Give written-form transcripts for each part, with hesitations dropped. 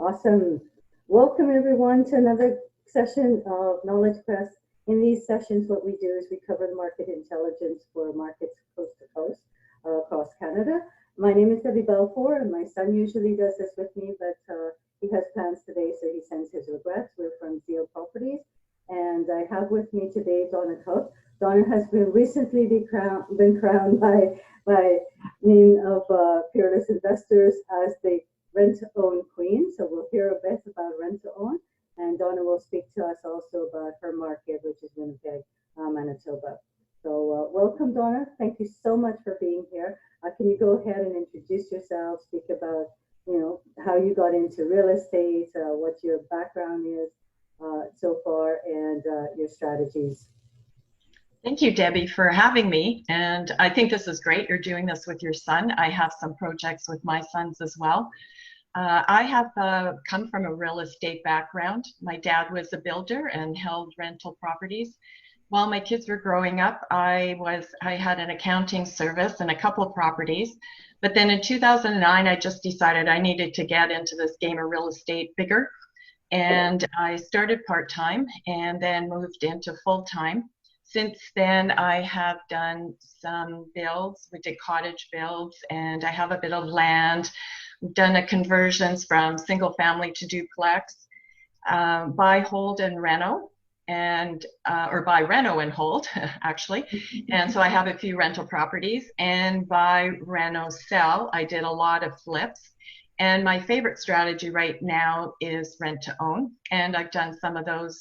Awesome. Welcome everyone to another session of Knowledge Press. In these sessions, what we do is we cover the market intelligence for markets coast to coast across Canada. My name is Debbie Balfour, and my son usually does this with me, but he has plans today, so he sends his regrets. We're from Zeal Properties, and I have with me today Donna Cook. Donna has been recently been crowned by Dean of Peerless Investors as the rent-to-own queen. So we'll hear a bit about rent-to-own, and Donna will speak to us also about her market, which is Winnipeg, Manitoba. So welcome, Donna. Thank you so much for being here. Can you go ahead and introduce yourself, speak about how you got into real estate, what your background is so far, and your strategies. Thank you, Debbie, for having me. And I think this is great. You're doing this with your son. I have some projects with my sons as well. I have come from a real estate background. My dad was a builder and held rental properties. While my kids were growing up, I had an accounting service and a couple of properties. But then in 2009, I just decided I needed to get into this game of real estate bigger. And I started part-time and then moved into full-time. Since then, I have done some builds. We did cottage builds, and I have a bit of land. We've done a conversions from single family to duplex, buy, hold, and reno, or buy, reno, and hold, actually. And so I have a few rental properties, and buy, reno, sell. I did a lot of flips. And my favorite strategy right now is rent to own. And I've done some of those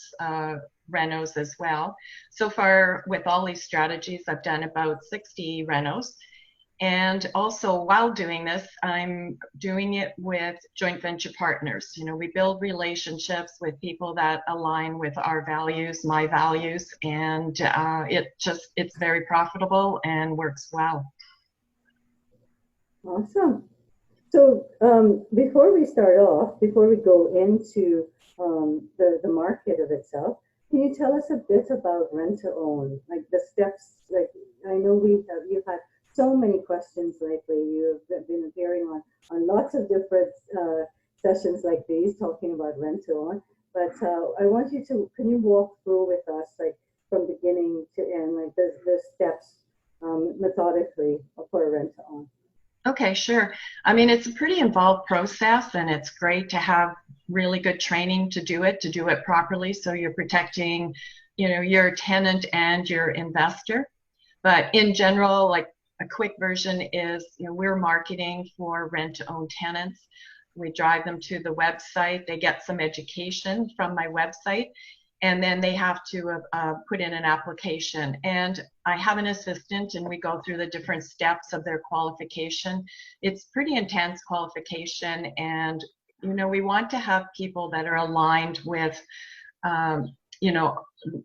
renos as well. So far, with all these strategies, I've done about 60 renos. And also, while doing this, I'm doing it with joint venture partners. We build relationships with people that align with our values, my values, and it's very profitable and works well. Awesome. So before we start off, before we go into the market of itself, can you tell us a bit about rent to own, like the steps? Like, I know you've had so many questions lately. You have been appearing on lots of different sessions like these talking about rent to own. But I want you to, can you walk through with us, like from beginning to end, like the steps methodically for a rent to own? Okay, sure. I mean, it's a pretty involved process, and it's great to have really good training to do it properly, so you're protecting, your tenant and your investor. But in general, like a quick version is, we're marketing for rent-to-own tenants. We drive them to the website. They get some education from my website, and then they have to put in an application. And I have an assistant, and we go through the different steps of their qualification. It's pretty intense qualification, and we want to have people that are aligned with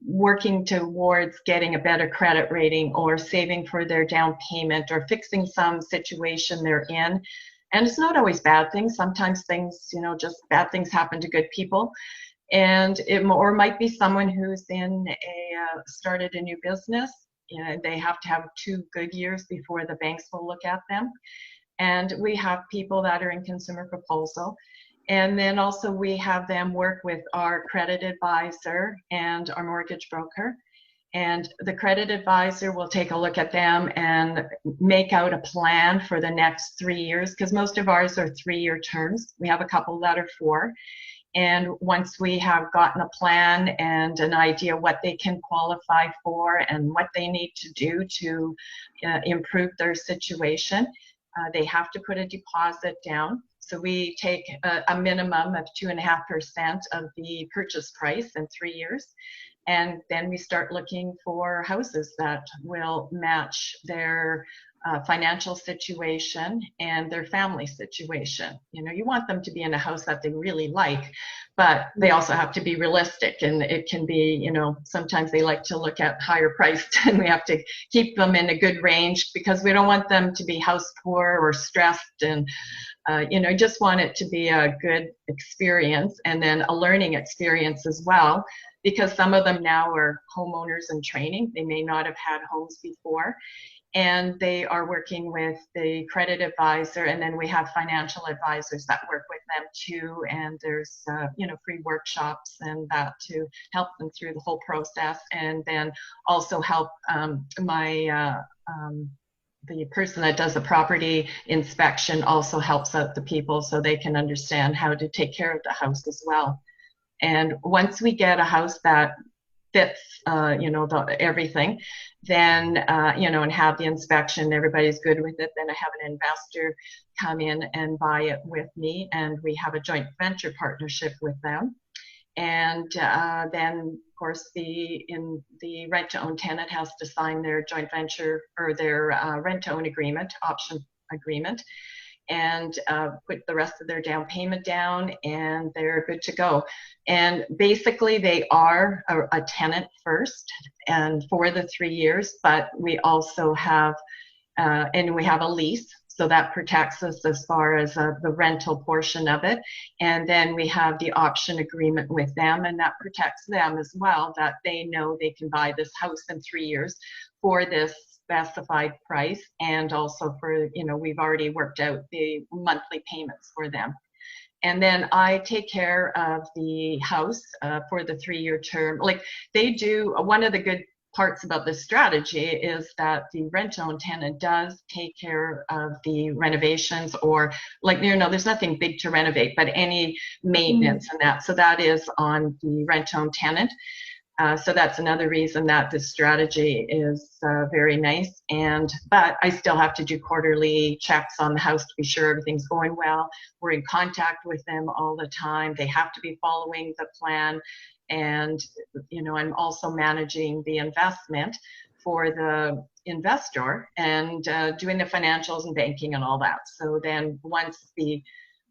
working towards getting a better credit rating, or saving for their down payment, or fixing some situation they're in. And it's not always bad things. Sometimes things, just bad things happen to good people. And it might be someone who's started a new business. They have to have 2 good years before the banks will look at them. And we have people that are in consumer proposal. And then also we have them work with our credit advisor and our mortgage broker. And the credit advisor will take a look at them and make out a plan for the next 3 years, because most of ours are 3-year terms. We have a couple that are 4. And once we have gotten a plan and an idea what they can qualify for and what they need to do to improve their situation, they have to put a deposit down. So we take a minimum of 2.5% of the purchase price in 3 years. And then we start looking for houses that will match their financial situation and their family situation. You want them to be in a house that they really like, but they also have to be realistic. And it can be, sometimes they like to look at higher priced, and we have to keep them in a good range, because we don't want them to be house poor or stressed. And just want it to be a good experience, and then a learning experience as well, because some of them now are homeowners in training. They may not have had homes before, and they are working with the credit advisor, and then we have financial advisors that work with them too, and there's free workshops and that to help them through the whole process, and then also help the person that does the property inspection also helps out the people so they can understand how to take care of the house as well. And once we get a house that fits, everything, then, and have the inspection, everybody's good with it, then I have an investor come in and buy it with me, and we have a joint venture partnership with them. And then, of course, the rent-to-own tenant has to sign their joint venture or their rent-to-own agreement, option agreement, and put the rest of their down payment down, and they're good to go. And basically, they are a tenant first, and for the 3 years. But we also have, and we have a lease. So that protects us as far as the rental portion of it. And then we have the option agreement with them, and that protects them as well, that they know they can buy this house in 3 years for this specified price. And also for, we've already worked out the monthly payments for them. And then I take care of the house for the 3-year term. Like they do, one of the good parts about this strategy is that the rent-owned tenant does take care of the renovations, or there's nothing big to renovate, but any maintenance and that. So that is on the rent-owned tenant. So that's another reason that this strategy is very nice. But I still have to do quarterly checks on the house to be sure everything's going well. We're in contact with them all the time. They have to be following the plan. And, I'm also managing the investment for the investor and doing the financials and banking and all that. So then once the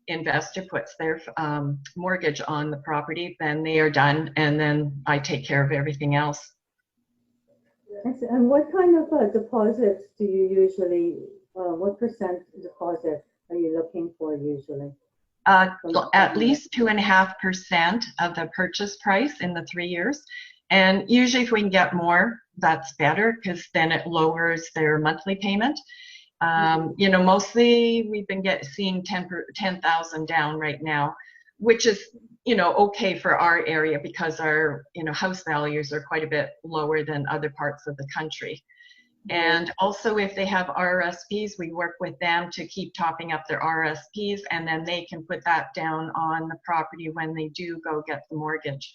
investor puts their mortgage on the property, then they are done, and then I take care of everything else. And what kind of deposits do you usually, what percent deposit are you looking for usually? At least 2.5% of the purchase price in the 3 years. And usually if we can get more, that's better, because then it lowers their monthly payment. Mostly we've been seeing 10,000 down right now, which is, okay for our area, because our, house values are quite a bit lower than other parts of the country. And also if they have RSPs, we work with them to keep topping up their RSPs, and then they can put that down on the property when they do go get the mortgage.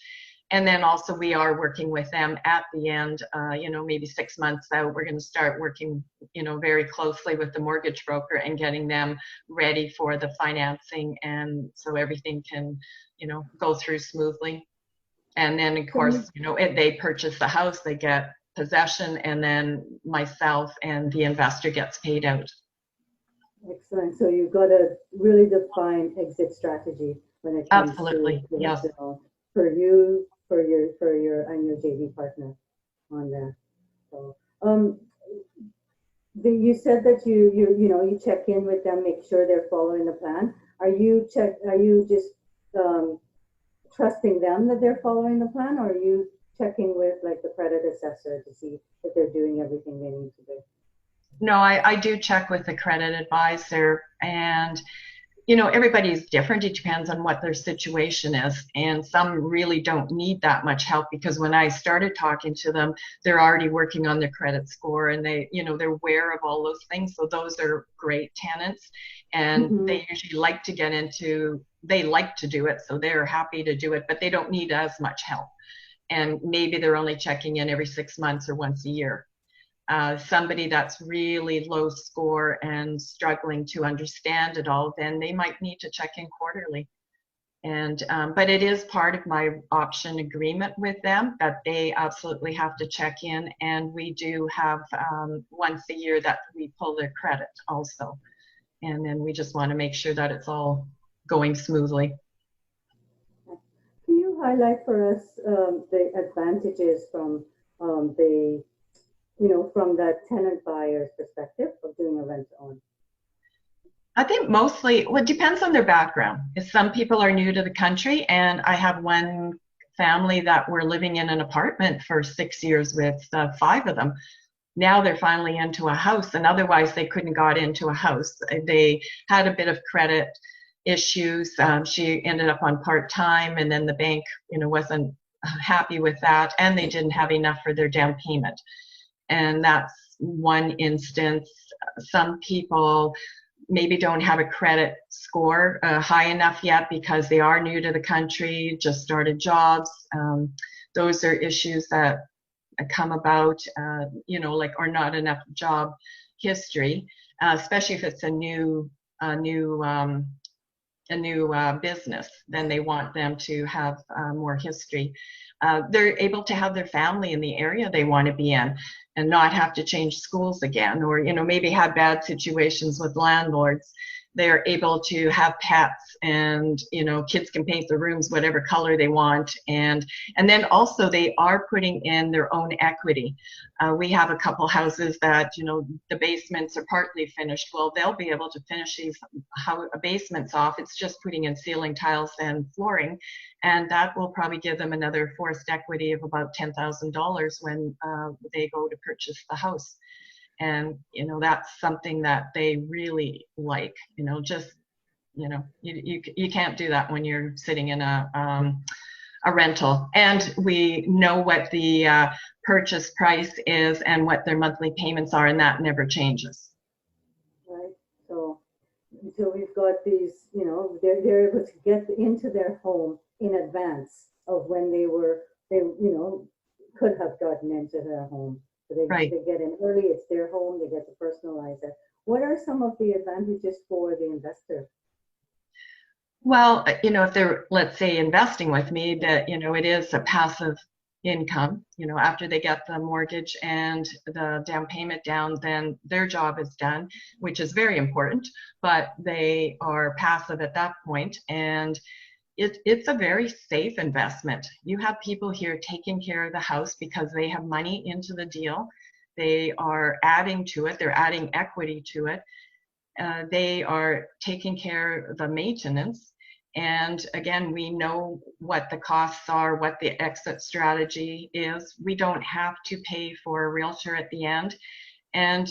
And then also we are working with them at the end, maybe 6 months out, we're going to start working, very closely with the mortgage broker and getting them ready for the financing. And so everything can, go through smoothly. And then of course, if they purchase the house, they get possession, and then myself and the investor gets paid out. Excellent. So you've got a really defined exit strategy when it comes Absolutely. to Yes. For you, for your and your JV partner on that. So you said that you check in with them, make sure they're following the plan. Are you just trusting them that they're following the plan, or are you checking with like the credit assessor to see if they're doing everything they need to do? No, I do check with the credit advisor, and everybody's different. It depends on what their situation is, and some really don't need that much help, because when I started talking to them, they're already working on their credit score, and they're aware of all those things. So those are great tenants, and they usually like to they like to do it, so they're happy to do it, but they don't need as much help. And maybe they're only checking in every 6 months or once a year. Somebody that's really low score and struggling to understand it all, then they might need to check in quarterly. And but it is part of my option agreement with them that they absolutely have to check in, and we do have once a year that we pull their credit also, and then we just want to make sure that it's all going smoothly. Can you highlight for us the advantages from from that tenant buyer's perspective of doing a rent-to-own? I think mostly, well, it depends on their background. If some people are new to the country, and I have one family that were living in an apartment for 6 years with 5 of them. Now they're finally into a house, and otherwise they couldn't got into a house. They had a bit of credit issues. She ended up on part-time, and then the bank, wasn't happy with that, and they didn't have enough for their down payment. And that's one instance. Some people maybe don't have a credit score high enough yet because they are new to the country, just started jobs. Those are issues that come about, or not enough job history, especially if it's a new business. Then they want them to have more history. They're able to have their family in the area they want to be in and not have to change schools again, or maybe have bad situations with landlords. They're able to have pets, and kids can paint the rooms whatever color they want, and then also they are putting in their own equity. We have a couple houses that the basements are partly finished. Well, they'll be able to finish these basements off. It's just putting in ceiling tiles and flooring, and that will probably give them another forced equity of about $10,000 when they go to purchase the house. And that's something that they really like. You can't do that when you're sitting in a rental. And we know what the purchase price is and what their monthly payments are, and that never changes. Right. So we've got these, they're able to get into their home in advance of when they could have gotten into their home. So they get in early, it's their home, they get to personalize it. What are some of the advantages for the investor? Well, if they're, let's say, investing with me, that, it is a passive income. After they get the mortgage and the down payment down, then their job is done, which is very important, but they are passive at that point. And it's a very safe investment. You have people here taking care of the house because they have money into the deal. They are adding to it. They're adding equity to it. They are taking care of the maintenance. And again, we know what the costs are, what the exit strategy is. We don't have to pay for a realtor at the end. And,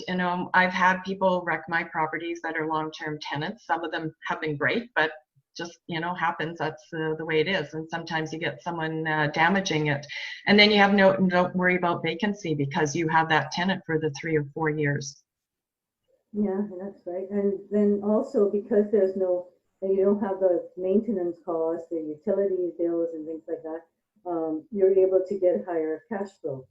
I've had people wreck my properties that are long-term tenants. Some of them have been great, but just happens. That's the way it is. And sometimes you get someone damaging it, and then you have don't worry about vacancy because you have that tenant for the 3 or 4 years. Yeah, that's right. And then also because you don't have the maintenance costs, the utility bills and things like that, you're able to get higher cash flow.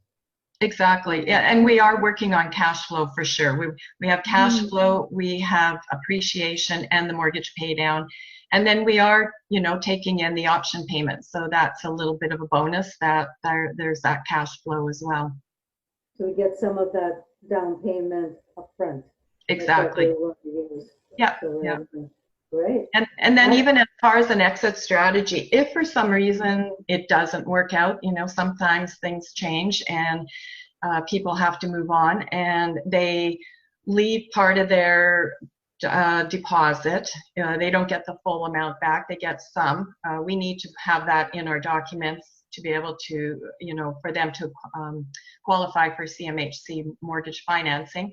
Exactly. Yeah, and we are working on cash flow for sure. We have cash flow, we have appreciation and the mortgage pay down. And then we are, taking in the option payments. So that's a little bit of a bonus that there's that cash flow as well. So we get some of that down payment up front. Exactly. Yeah. So yeah. Great. And then even as far as an exit strategy, if for some reason it doesn't work out, sometimes things change and people have to move on, and they leave part of their deposit. They don't get the full amount back. They get some. We need to have that in our documents to be able to, for them to qualify for CMHC mortgage financing.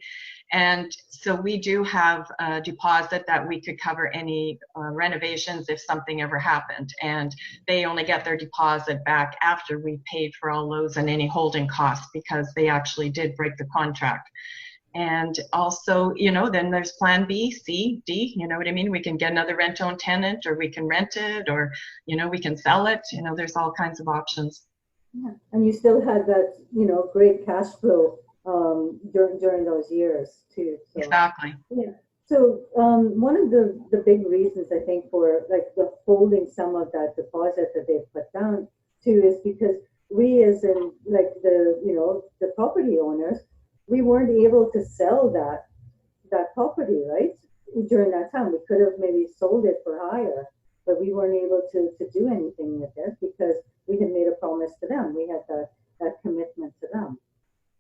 And so we do have a deposit that we could cover any renovations if something ever happened. And they only get their deposit back after we paid for all those and any holding costs, because they actually did break the contract. And also, then there's plan B, C, D, you know what I mean? We can get another rent-owned tenant, or we can rent it, or, we can sell it. There's all kinds of options. Yeah. And you still had that, great cash flow during those years too. So, exactly. Yeah. So one of the big reasons I think for the holding some of that deposit that they've put down too is because we, as in the property owners, we weren't able to sell that property, right? During that time, we could have maybe sold it for higher, but we weren't able to do anything with it because we had made a promise to them. We had that commitment to them.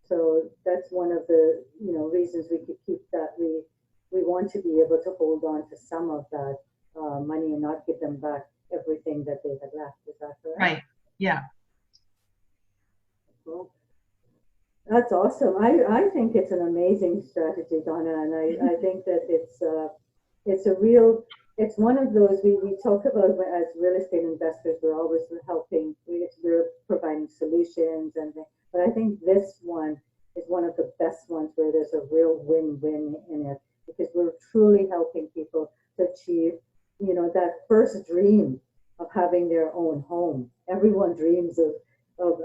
So that's one of the reasons we could keep that. We want to be able to hold on to some of that money and not give them back everything that they had left. Is that correct? Right. Yeah. Cool. That's awesome. I think it's an amazing strategy, Donna, and I think that it's a real it's one of those we talk about as real estate investors. We're always helping. We're providing solutions, but I think this one is one of the best ones where there's a real win-win in it because we're truly helping people to achieve, that first dream of having their own home. Everyone dreams of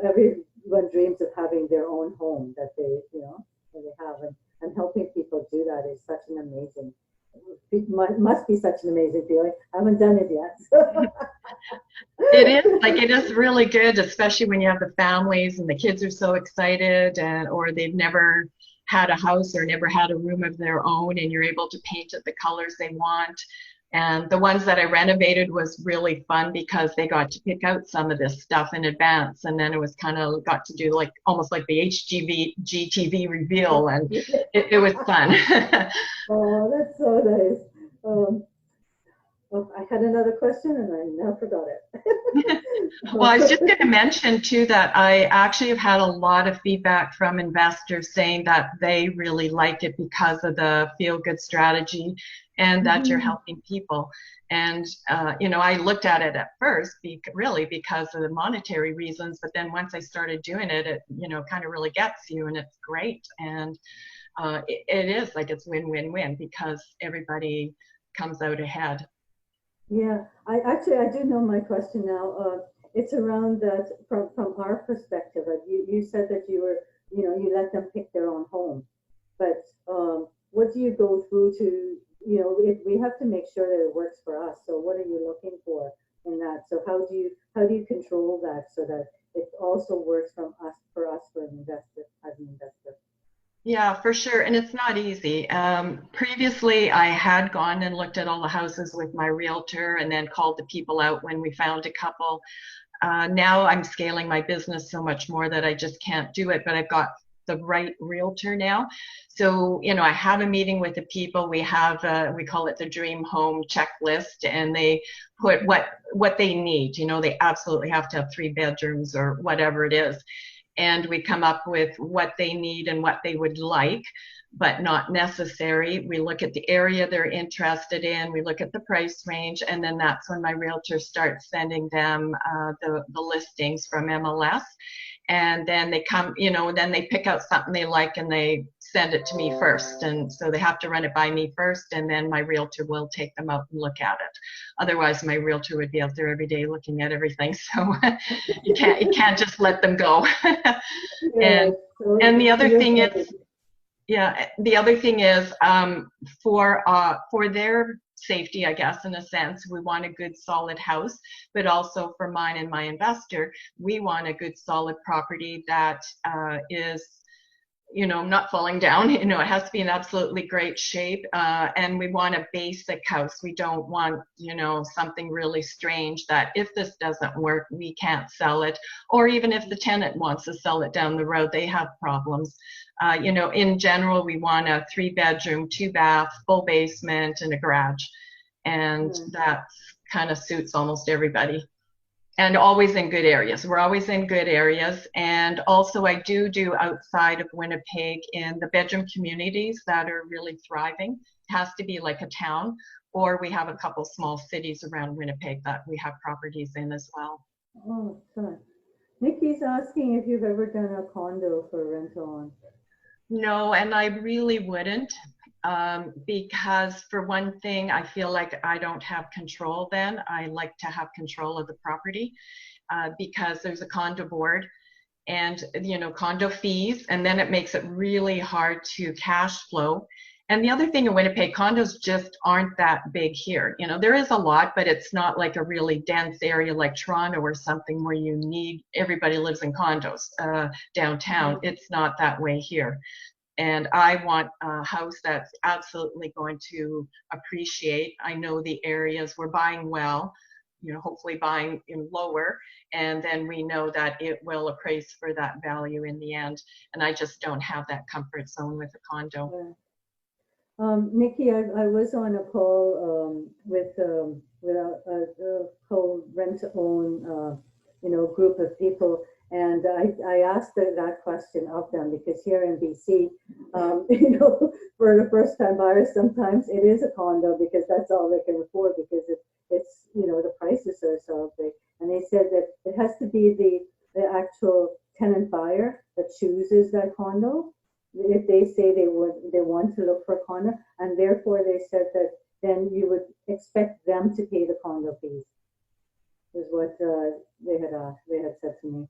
having their own home that that they have, and helping people do that is such an amazing. It must be such an amazing feeling. I haven't done it yet. So. It is really good, especially when you have the families and the kids are so excited or they've never had a house or never had a room of their own and you're able to paint it the colors they want. And the ones that I renovated was really fun because they got to pick out some of this stuff in advance. And then it was kind of got to do almost like the HGTV reveal. And it was fun. Oh, that's so nice. I had another question and I now forgot it. Well, I was just going to mention too that I actually have had a lot of feedback from investors saying that they really like it because of the feel-good strategy and that you're helping people. And, I looked at it at first really because of the monetary reasons, but then once I started doing it, it, kind of really gets you and it's great. And it is it's win-win-win because everybody comes out ahead. Yeah, I do know my question now. It's around that from our perspective. You said that you let them pick their own home, but what do you go through to, we have to make sure that it works for us. So what are you looking for in that? So how do you control that so that it also works for us for an investor as an investor? Yeah, for sure. And it's not easy. Previously, I had gone and looked at all the houses with my realtor and then called the people out when we found a couple. Now I'm scaling my business so much more that I just can't do it, but I've got the right realtor now. So, I have a meeting with the people. We have, we call it the dream home checklist, and they put what they need. They absolutely have to have 3 bedrooms or whatever it is. And we come up with what they need and what they would like, but not necessary. We look at the area they're interested in, we look at the price range, and then that's when my realtor starts sending them the listings from MLS. And then they come, then they pick out something they like and they send it to me first. And so they have to run it by me first, and then my realtor will take them out and look at it. Otherwise, my realtor would be out there every day looking at everything. So you can't just let them go. and the other thing is, the other thing is for their safety, I guess, in a sense, we want a good solid house, but also for mine and my investor, we want a good solid property that is, not falling down. It has to be in absolutely great shape, and we want a basic house. We don't want, something really strange that if this doesn't work, we can't sell it, or even if the tenant wants to sell it down the road, they have problems. In general, we want a 3-bedroom, 2-bath, full basement, and a garage. And that kind of suits almost everybody. And always in good areas. We're always in good areas. And also I do outside of Winnipeg in the bedroom communities that are really thriving. It has to be like a town, or we have a couple small cities around Winnipeg that we have properties in as well. Oh, sorry. Nikki's asking if you've ever done a condo for rental on. No, and I really wouldn't, because for one thing, I feel like I don't have control then. I like to have control of the property because there's a condo board and, condo fees, and then it makes it really hard to cash flow. And the other thing in Winnipeg, condos just aren't that big here. There is a lot, but it's not like a really dense area like Toronto or something where everybody lives in condos downtown. It's not that way here. And I want a house that's absolutely going to appreciate. I know the areas we're buying well, hopefully buying in lower, and then we know that it will appraise for that value in the end. And I just don't have that comfort zone with a condo. Yeah. Nikki, I was on a call with a co-rent-to-own, group of people, and I asked that question of them because here in BC, for the first time buyers, sometimes it is a condo because that's all they can afford because it's the prices are so big. And they said that it has to be the actual tenant buyer that chooses that condo. If they say they want to look for a condo, and therefore they said that then you would expect them to pay the condo fees. Is what they had said to me.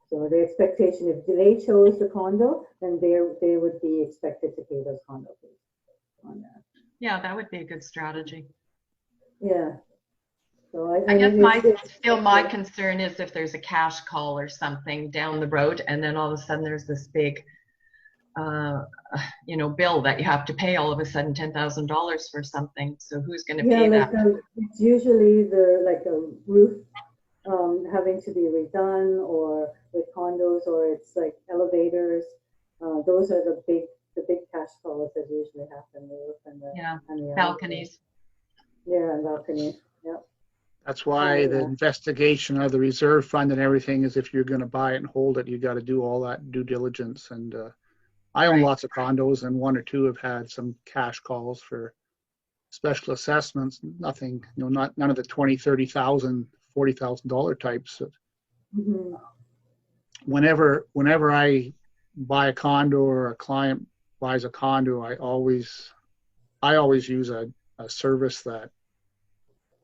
So the expectation, if they chose the condo, then they would be expected to pay those condo fees on that. Yeah, that would be a good strategy. Yeah. So I guess my concern is if there's a cash call or something down the road, and then all of a sudden there's this big, bill that you have to pay all of a sudden, $10,000 for something. So who's going to pay that? It's usually a roof having to be redone, or with condos, or it's like elevators. Those are the big cash calls that usually happen. The roof and the balconies. Yeah, and balconies. Yep. That's why the investigation of the reserve fund and everything is, if you're going to buy it and hold it, you got to do all that due diligence. And I own lots of condos, and one or two have had some cash calls for special assessments. Nothing, none of the $20,000, $30,000, $40,000 types. Mm-hmm. Whenever I buy a condo or a client buys a condo, I always use a service that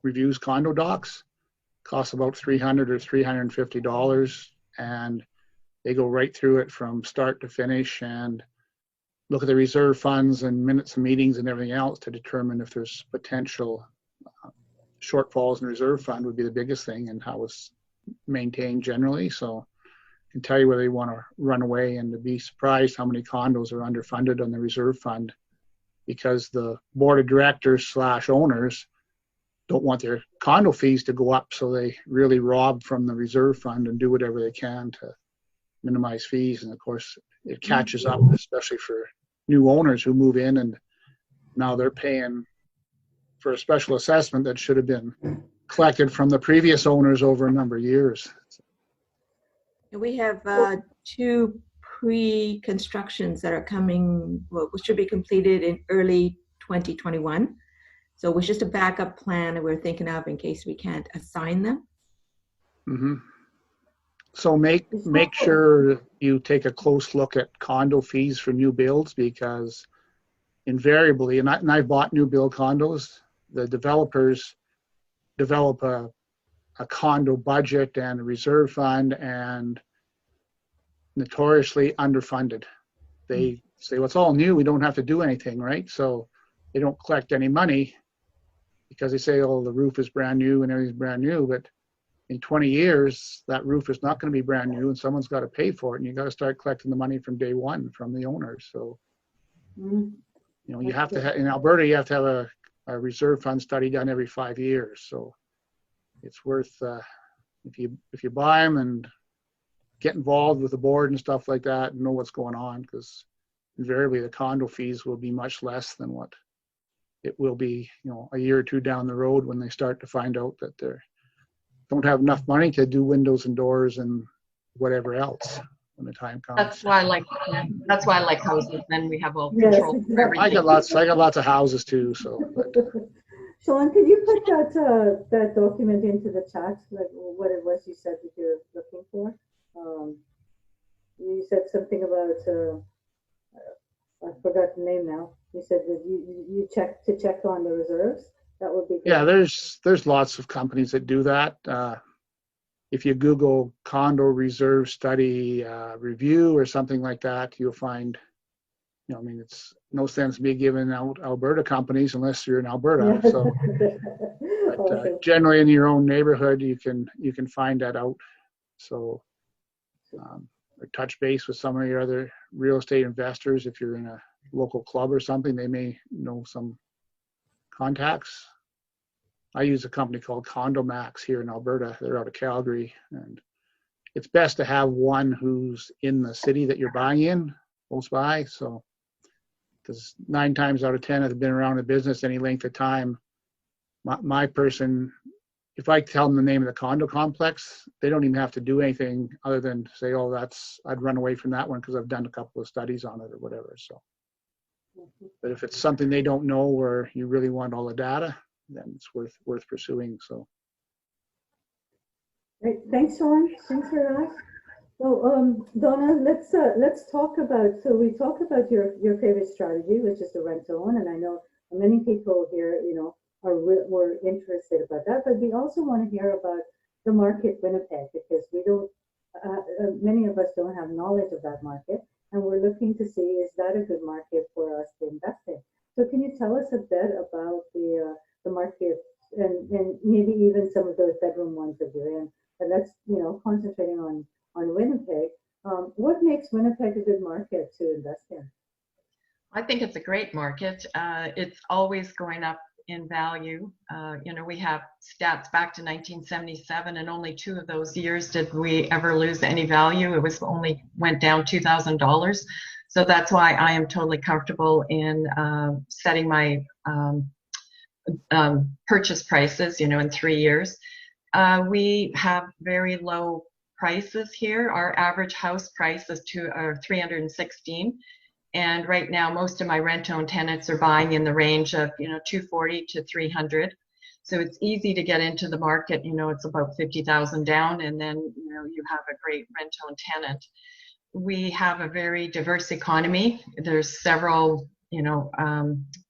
reviews condo docs. Costs about $300 or $350, and they go right through it from start to finish and look at the reserve funds and minutes of meetings and everything else to determine if there's potential shortfalls in reserve fund would be the biggest thing, and how it's maintained generally. So I can tell you whether you want to run away, and to be surprised how many condos are underfunded on the reserve fund because the board of directors / owners don't want their condo fees to go up, so they really rob from the reserve fund and do whatever they can to minimize fees. And of course, it catches up, especially for new owners who move in, and now they're paying for a special assessment that should have been collected from the previous owners over a number of years. We have two pre-constructions that are coming, should be completed in early 2021. So it was just a backup plan that we're thinking of in case we can't assign them. Mm-hmm. So make sure you take a close look at condo fees for new builds, because invariably, and I've bought new build condos, the developers develop a condo budget and a reserve fund, and notoriously underfunded. They say, well, it's all new, we don't have to do anything, right? So they don't collect any money because they say, oh, the roof is brand new and everything's brand new, but in 20 years, that roof is not going to be brand new, and someone's got to pay for it, and you got to start collecting the money from day one from the owners. So, you have to have, in Alberta, you have to have a reserve fund study done every 5 years. So it's worth, if you buy them and get involved with the board and stuff like that and know what's going on, because invariably the condo fees will be much less than what it will be, a year or two down the road when they start to find out that they don't have enough money to do windows and doors and whatever else when the time comes. That's why I like houses. Then we have all control for everything. I got lots of houses too. So. Sean, could you put that document into the chat, like what it was you said that you're looking for? You said something about I forgot the name now. You said that you check on the reserves. That would be good. Yeah, there's lots of companies that do that. If you Google condo reserve study review or something like that, you'll find, it's no sense me giving out Alberta companies unless you're in Alberta. Yeah. So, but generally in your own neighborhood, you can find that out. So, or touch base with some of your other real estate investors. If you're in a local club or something, they may know some contacts. I use a company called Condo Max here in Alberta. They're out of Calgary, and it's best to have one who's in the city that you're buying in, close by. So, because 9 times out of 10 have been around the business any length of time. My person, if I tell them the name of the condo complex, they don't even have to do anything other than say, oh, I'd run away from that one because I've done a couple of studies on it or whatever. So But if it's something they don't know or you really want all the data, then it's worth pursuing. So. Great. Thanks, Sean. Thanks for that. So, Donna, let's talk about. So we talked about your favorite strategy, which is the rent to own, and I know many people here, were interested about that. But we also want to hear about the market Winnipeg, because we don't. Many of us don't have knowledge of that market, and we're looking to see, is that a good market for us to invest in. So can you tell us a bit about the market, and maybe even some of those bedroom ones that you're in? But let's, concentrating on Winnipeg. What makes Winnipeg a good market to invest in? I think it's a great market. It's always going up in value. We have stats back to 1977, and only 2 of those years did we ever lose any value. It was only went down $2,000. So that's why I am totally comfortable in setting my purchase prices, in 3 years. We have very low prices here. Our average house price is $316. And right now, most of my rent-owned tenants are buying in the range of, $240 to $300. So it's easy to get into the market. It's about $50,000 down, and then, you have a great rent-owned tenant. We have a very diverse economy. There's several,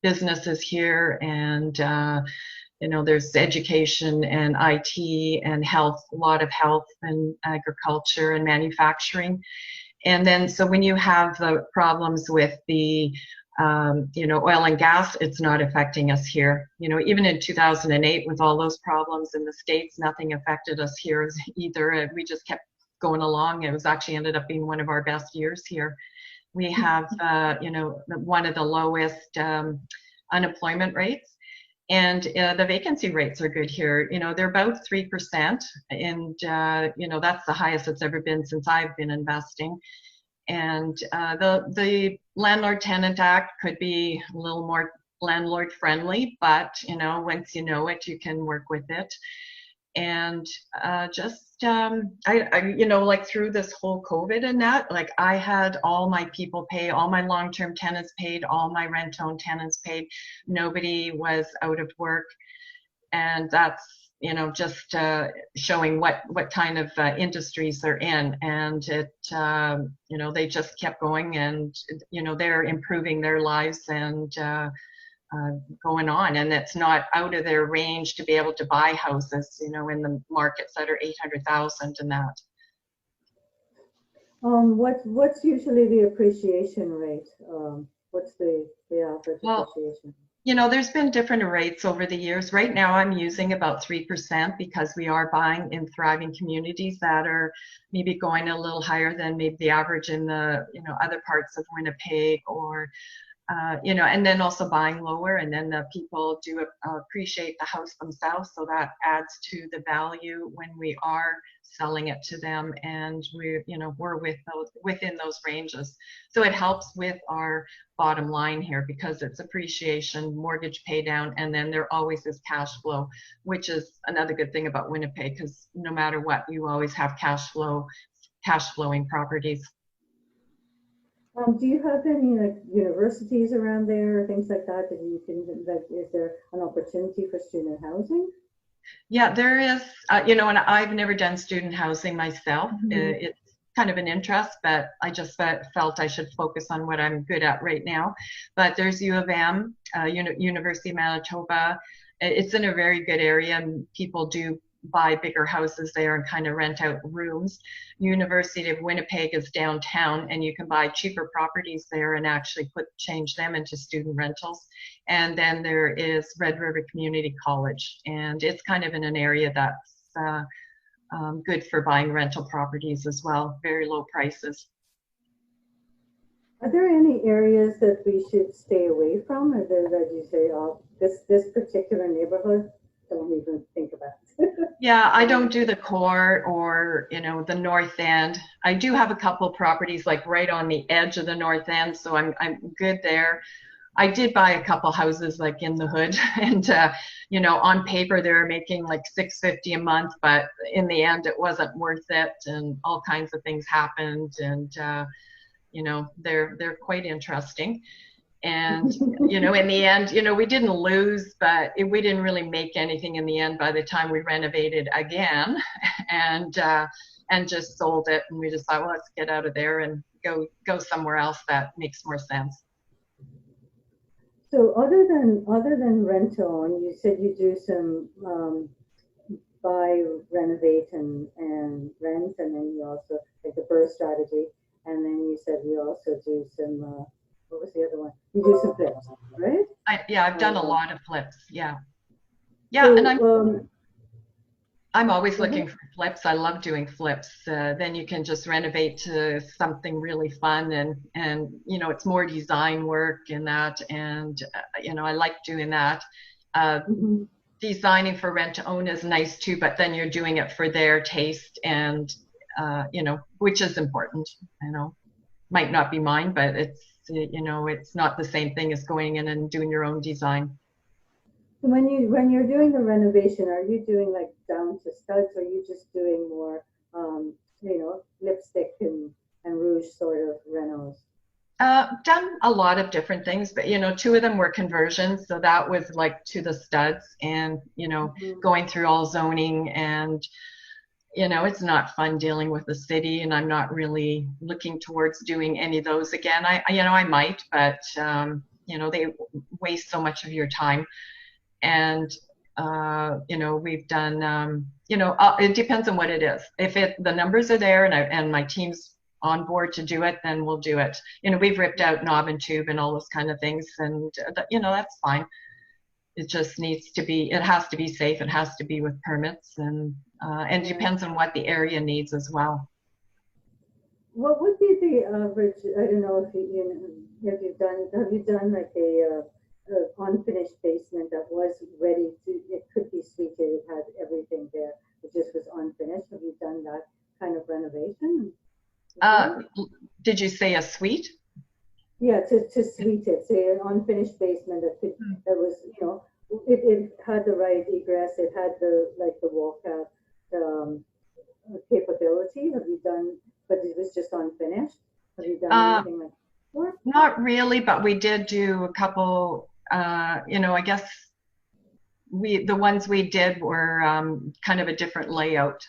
businesses here, and, there's education and IT and health, a lot of health and agriculture and manufacturing. And then, so when you have the problems with the, oil and gas, it's not affecting us here. Even in 2008, with all those problems in the States, nothing affected us here either. We just kept going along. It was actually ended up being one of our best years here. We have, one of the lowest unemployment rates. And the vacancy rates are good here. They're about 3%, and that's the highest it's ever been since I've been investing. And the Landlord-Tenant Act could be a little more landlord friendly, but once you know it, you can work with it. And like through this whole COVID and that, like I had all my people pay, all my long-term tenants paid, all my rent-owned tenants paid. Nobody was out of work. And that's, just showing what kind of industries they're in. And it, they just kept going, and, they're improving their lives and going on, and it's not out of their range to be able to buy houses, in the markets that are 800,000 and that. What's usually the appreciation rate? What's the average appreciation? There's been different rates over the years. Right now I'm using about 3% because we are buying in thriving communities that are maybe going a little higher than maybe the average in the, other parts of Winnipeg, or and then also buying lower, and then the people do appreciate the house themselves, so that adds to the value when we are selling it to them, and we're within those ranges. So it helps with our bottom line here, because it's appreciation, mortgage pay down, and then there always is cash flow, which is another good thing about Winnipeg, because no matter what, you always have cash flowing properties. Do you have any universities around there or things like that you can, is there an opportunity for student housing? Yeah, there is, and I've never done student housing myself. Mm-hmm. It's kind of an interest, but I just felt I should focus on what I'm good at right now. But there's U of M, University of Manitoba. It's in a very good area, and people do buy bigger houses there and kind of rent out rooms. University of Winnipeg is downtown, and you can buy cheaper properties there and actually change them into student rentals. And then there is Red River Community College, and it's kind of in an area that's good for buying rental properties as well, very low prices. Are there any areas that we should stay away from, or that you say, oh, this particular neighborhood, don't even think about it? Yeah, I don't do the core or, the north end. I do have a couple properties like right on the edge of the north end, so I'm good there. I did buy a couple houses like in the hood, and on paper they were making like $650 a month, but in the end it wasn't worth it, and all kinds of things happened, and they're quite interesting. And, you know, in the end, you know, we didn't lose, but we didn't really make anything in the end by the time we renovated again and just sold it. And we just thought, well, let's get out of there and go somewhere else that makes more sense. So other than rental, and you said you do some buy, renovate, and rent, and then you also like the BRRRR strategy, and then you said you also do some what was the other one? You do some flips, right? I've done a lot of flips. Yeah, So, and I'm always looking for flips. I love doing flips. Then you can just renovate to something really fun, and you know, it's more design work in that, and you know, I like doing that. Designing for rent to own is nice too, but then you're doing it for their taste, and you know, which is important. You know, might not be mine, but it's, you know, it's not the same thing as going in and doing your own design. When you're doing the renovation, are you doing like down to studs, or are you just doing more, you know, lipstick and rouge sort of renos? Done a lot of different things, but you know, 2 of them were conversions, so that was like to the studs, and you know, going through all zoning, and you know, it's not fun dealing with the city, and I'm not really looking towards doing any of those again. You know, I might, but you know, they waste so much of your time. And you know, we've done you know, it depends on what it is. If the numbers are there and my team's on board to do it, then we'll do it. You know, we've ripped out knob and tube and all those kind of things, and you know, that's fine. It just needs to be, it has to be safe, it has to be with permits, and it depends on what the area needs as well. What would be the average? I don't know if have you done like a unfinished basement that was ready to, it could be suited, it had everything there, it just was unfinished? Have you done that kind of renovation? Did you say a suite? Yeah, to suite it, say an unfinished basement that was, you know, it had the right egress, it had the walkout capability. Have you done, but it was just unfinished? Have you done anything like that? Not really, but we did do a couple, you know, I guess the ones we did were kind of a different layout.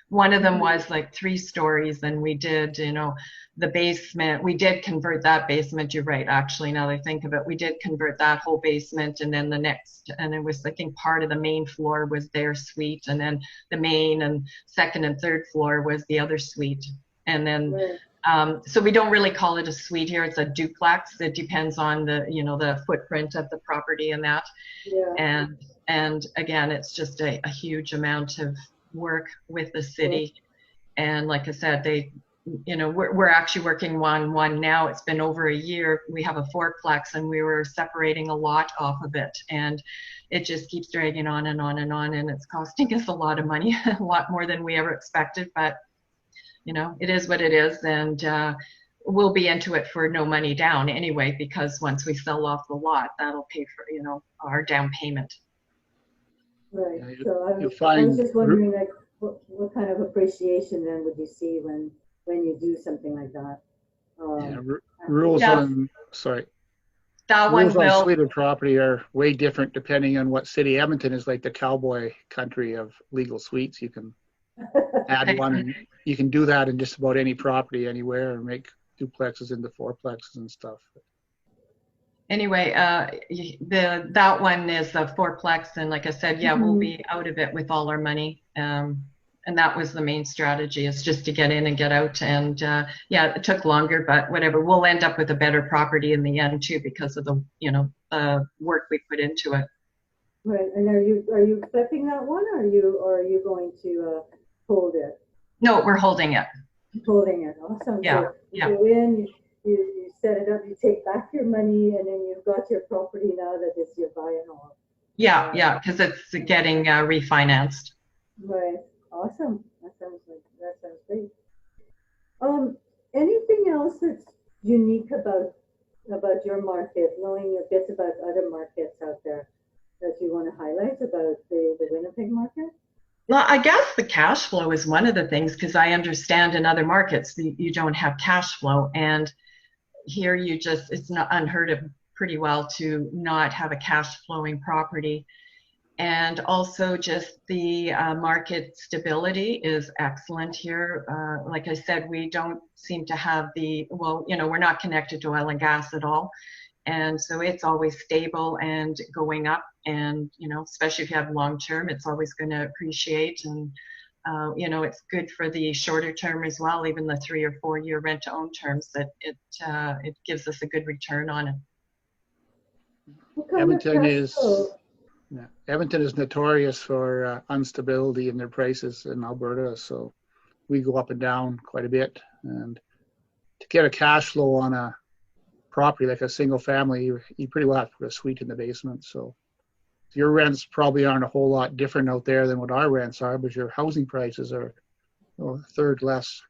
One of them was like 3 stories, and we did, you know, the basement, we did convert that basement. You're right, actually, now that I think of it, we did convert that whole basement, and then the next, and it was, I think, part of the main floor was their suite, and then the main and second and third floor was the other suite. And then, so we don't really call it a suite here, it's a duplex. It depends on the, you know, the footprint of the property and that. Yeah. And again, it's just a huge amount of work with the city. And like I said, they, you know, we're actually working on one now. It's been over a year. We have a 4-plex, and we were separating a lot off of it, and it just keeps dragging on and on and on, and it's costing us a lot of money, a lot more than we ever expected. But you know, it is what it is, and we'll be into it for no money down anyway, because once we sell off the lot, that'll pay for, you know, our down payment. Right. So I was just wondering, like, what kind of appreciation then would you see when you do something like that? Rules on suited property are way different depending on what city. Edmonton is like the cowboy country of legal suites. You can add one, and you can do that in just about any property anywhere, and make duplexes into 4-plexes and stuff. Anyway, that one is a 4-plex, and like I said, yeah, we'll be out of it with all our money. And that was the main strategy, is just to get in and get out. And yeah, it took longer, but whatever. We'll end up with a better property in the end too, because of the, you know, work we put into it. Right. And are you flipping that one, or are you going to hold it? No, we're holding it. Holding it. Awesome. Yeah. So you go in, you set it up, you take back your money, and then you've got your property now that is your buy and hold. Yeah, because it's getting refinanced. Right. Awesome. That sounds great. Anything else that's unique about your market, knowing a bit about other markets out there that you want to highlight about the Winnipeg market? Well, I guess the cash flow is one of the things, because I understand in other markets you don't have cash flow, and here it's not unheard of pretty well to not have a cash flowing property. And also just the market stability is excellent here. Like I said, we don't seem to have well, we're not connected to oil and gas at all. And so it's always stable and going up. And, especially if you have long term, it's always going to appreciate. And, it's good for the shorter term as well, even the 3 or 4 year rent to own terms, that it gives us a good return on it. Edmonton is notorious for instability in their prices in Alberta, so we go up and down quite a bit. And to get a cash flow on a property like a single family, you pretty well have to put a suite in the basement. So your rents probably aren't a whole lot different out there than what our rents are, but your housing prices are a third less.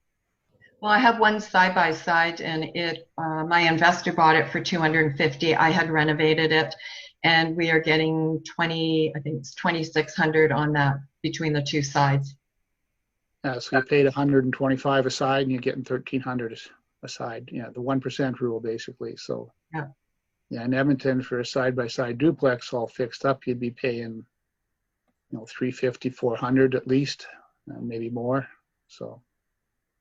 Well, I have one side by side, and my investor bought it for $250. I had renovated it, and we are getting I think it's $2,600 on that between the two sides. So you paid $125 a side, and you're getting $1,300 a side. Yeah, the 1% rule basically. So yeah, in Edmonton for a side by side duplex all fixed up, you'd be paying $350, $400 at least, maybe more. So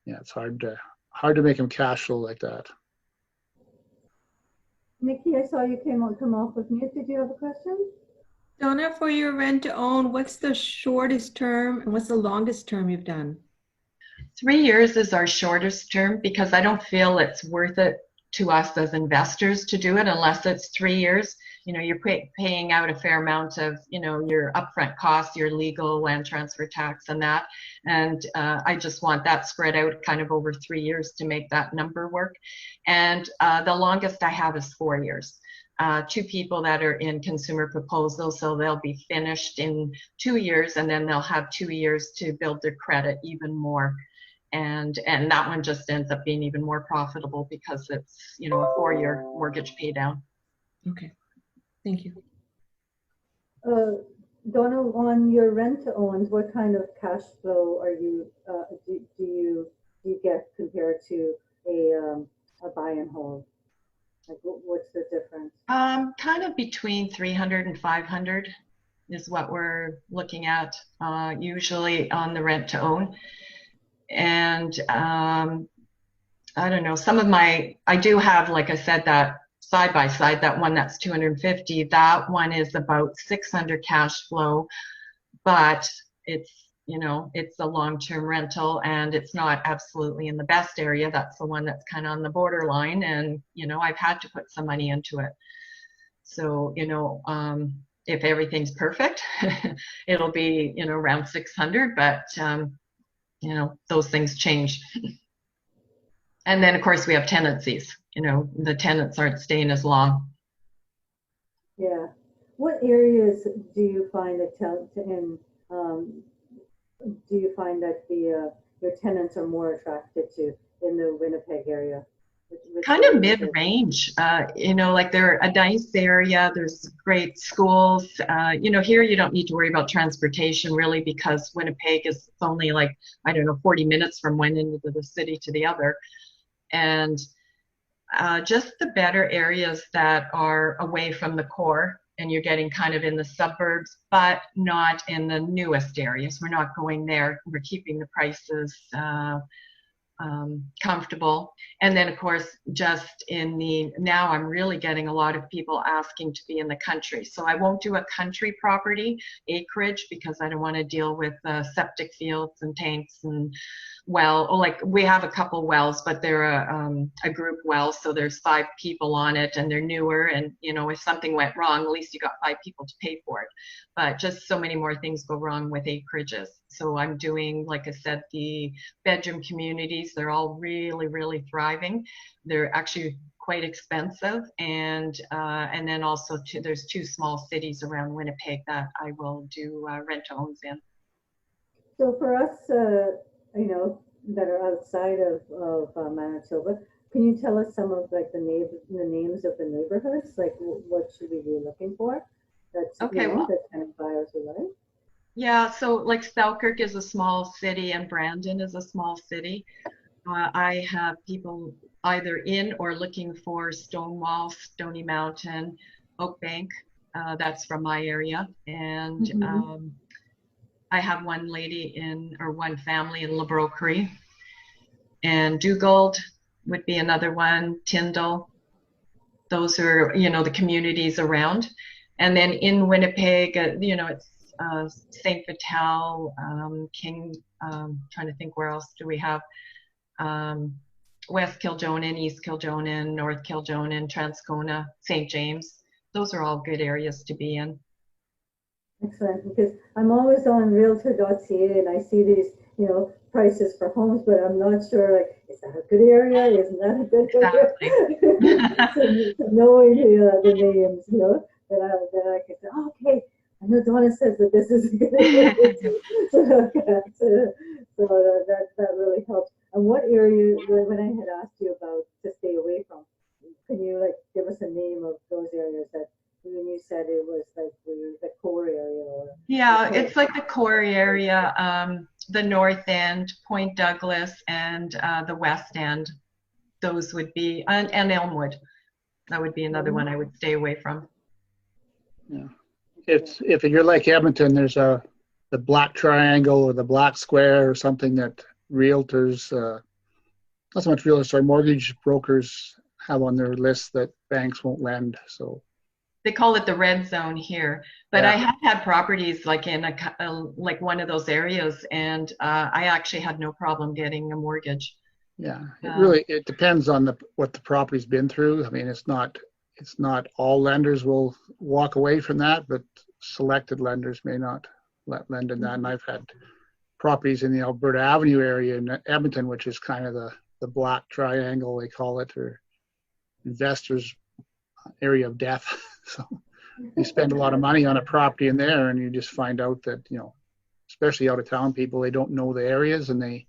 yeah, it's hard to make them cash flow like that. Nikki, I saw you come off with mute. Did you have a question? Donna, for your rent to own, what's the shortest term and what's the longest term you've done? 3 years is our shortest term because I don't feel it's worth it to us as investors to do it unless it's 3 years. You're paying out a fair amount of, your upfront costs, your legal, land transfer tax and that. And I just want that spread out kind of over 3 years to make that number work. And the longest I have is 4 years. 2 people that are in consumer proposals, so they'll be finished in 2 years, and then they'll have 2 years to build their credit even more. And that one just ends up being even more profitable because it's, a 4-year mortgage pay down. Okay, thank you. Donna, on your rent to owns, what kind of cash flow are you do you get compared to a buy and hold? Like, what's the difference? Kind of between 300 and 500 is what we're looking at usually on the rent to own. And I don't know, I do have, like I said, that side by side, that one that's 250, that one is about 600 cash flow, but it's, it's a long-term rental and it's not absolutely in the best area. That's the one that's kind of on the borderline, and, I've had to put some money into it. So, if everything's perfect, it'll be, around 600, but, those things change. And then, of course, we have tenancies. The tenants aren't staying as long. Yeah. What areas do you find that do you find that your tenants are more attracted to in the Winnipeg area? Kind of mid-range, like they're a nice area. There's great schools. Here you don't need to worry about transportation really because Winnipeg is only 40 minutes from one end of the city to the other. And just the better areas that are away from the core, and you're getting kind of in the suburbs, but not in the newest areas. We're not going there. We're keeping the prices comfortable. And then, of course, just now I'm really getting a lot of people asking to be in the country. So I won't do a country property acreage because I don't want to deal with septic fields and tanks and we have a couple wells, but they're a group well. So there's 5 people on it and they're newer. And, if something went wrong, at least you got 5 people to pay for it. But just so many more things go wrong with acreages. So I'm doing, like I said, the bedroom communities. They're all really, really thriving. They're actually quite expensive. And then also there's 2 small cities around Winnipeg that I will do rent-to-owns in. So for us, that are outside of Manitoba, can you tell us some of the names of the neighborhoods? Like, what should we be looking for? That's okay. That kind of buyers are like. Yeah, so like Selkirk is a small city and Brandon is a small city. I have people either in or looking for Stonewall, Stony Mountain, Oak Bank. That's from my area. And I have one one family in Labroquerie. And Dugald would be another one, Tyndall. Those are, the communities around. And then in Winnipeg, it's St. Vital, King, trying to think where else do we have, West Kildonan, East Kildonan, North Kildonan, Transcona, St. James. Those are all good areas to be in. Excellent, because I'm always on realtor.ca and I see these, prices for homes, but I'm not sure, like, is that a good area? Isn't that a good area? so knowing the names, that I can say, oh, okay, I know Donna says that this is a good area. so that really helps. And what area, when I had asked you about to stay away from, can you give us a name of those areas that when you said it was like the core area? Yeah, it's like the core area, the North End, Point Douglas, and the West End. Those would be, and Elmwood. That would be another one I would stay away from. Yeah, if you're like Edmonton, there's the black triangle or the black square or something that realtors, not so much realtors, sorry, mortgage brokers have on their list that banks won't lend. So they call it the red zone here, but I have had properties like in like one of those areas, and I actually had no problem getting a mortgage. Yeah, it depends on what the property's been through. I mean, it's not all lenders will walk away from that, but selected lenders may not lend in that. And I've had properties in the Alberta Avenue area in Edmonton, which is kind of the black triangle, they call it, or investors' area of death. So you spend a lot of money on a property in there, and you just find out that, especially out of town people, they don't know the areas and they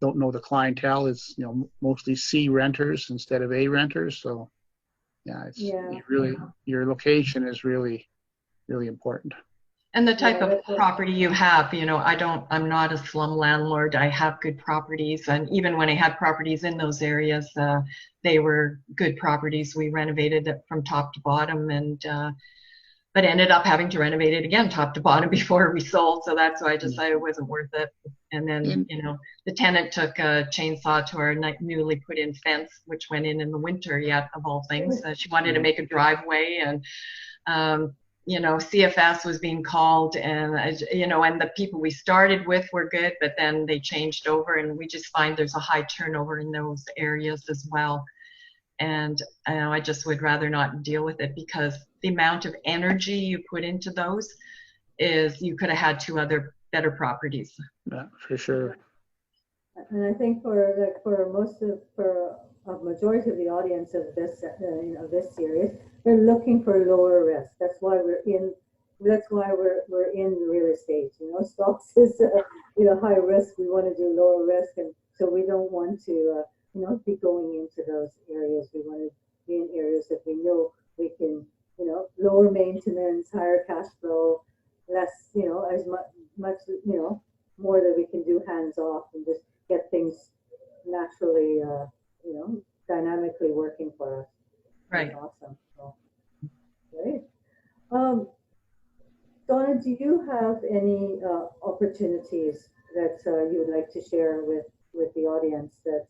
don't know the clientele is, mostly C renters instead of A renters. So your location is really, really important. And the type of property you have, I'm not a slum landlord. I have good properties. And even when I had properties in those areas, they were good properties. We renovated it from top to bottom, and but ended up having to renovate it again top to bottom before we sold. So that's why I decided it wasn't worth it. And then, the tenant took a chainsaw to our newly put in fence, which went in the winter yet, of all things. She wanted to make a driveway, and CFS was being called, and and the people we started with were good, but then they changed over, and we just find there's a high turnover in those areas as well. And I just would rather not deal with it, because the amount of energy you put into those is, you could have had two other better properties. Yeah, for sure. And I think for a majority of the audience of this this series, they're looking for lower risk. That's why we're in real estate. Stocks is high risk. We want to do lower risk, and so we don't want to be going into those areas. We want to be in areas that we know we can lower maintenance, higher cash flow, less as much more that we can do hands off and just get things naturally dynamically working for us. Right. That's awesome. So, great. Donna, do you have any opportunities that you would like to share with the audience that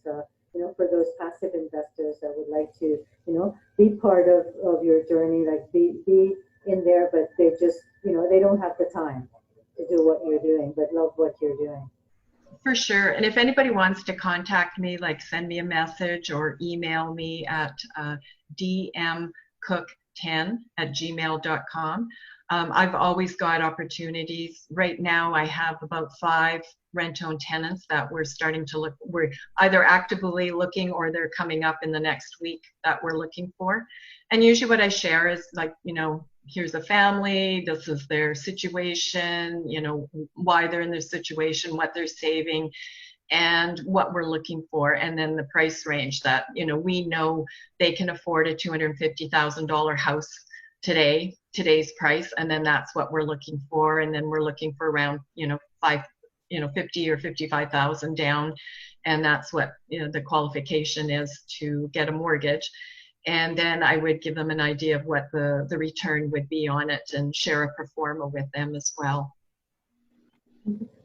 for those passive investors that would like to be part of your journey, like be in there, but they just they don't have the time to do what you're doing, but love what you're doing? For sure. And if anybody wants to contact me, send me a message or email me at dmcook10@gmail.com. I've always got opportunities. Right now I have about 5 rent-owned tenants that we're starting to look. We're either actively looking, or they're coming up in the next week that we're looking for. And usually what I share is here's a family, this is their situation, why they're in their situation, what they're saving, and what we're looking for, and then the price range that we know they can afford a $250,000 house today's price, and then that's what we're looking for. And then we're looking for around 50 or 55,000 down, and that's what the qualification is to get a mortgage. And then I would give them an idea of what the return would be on it and share a pro forma with them as well.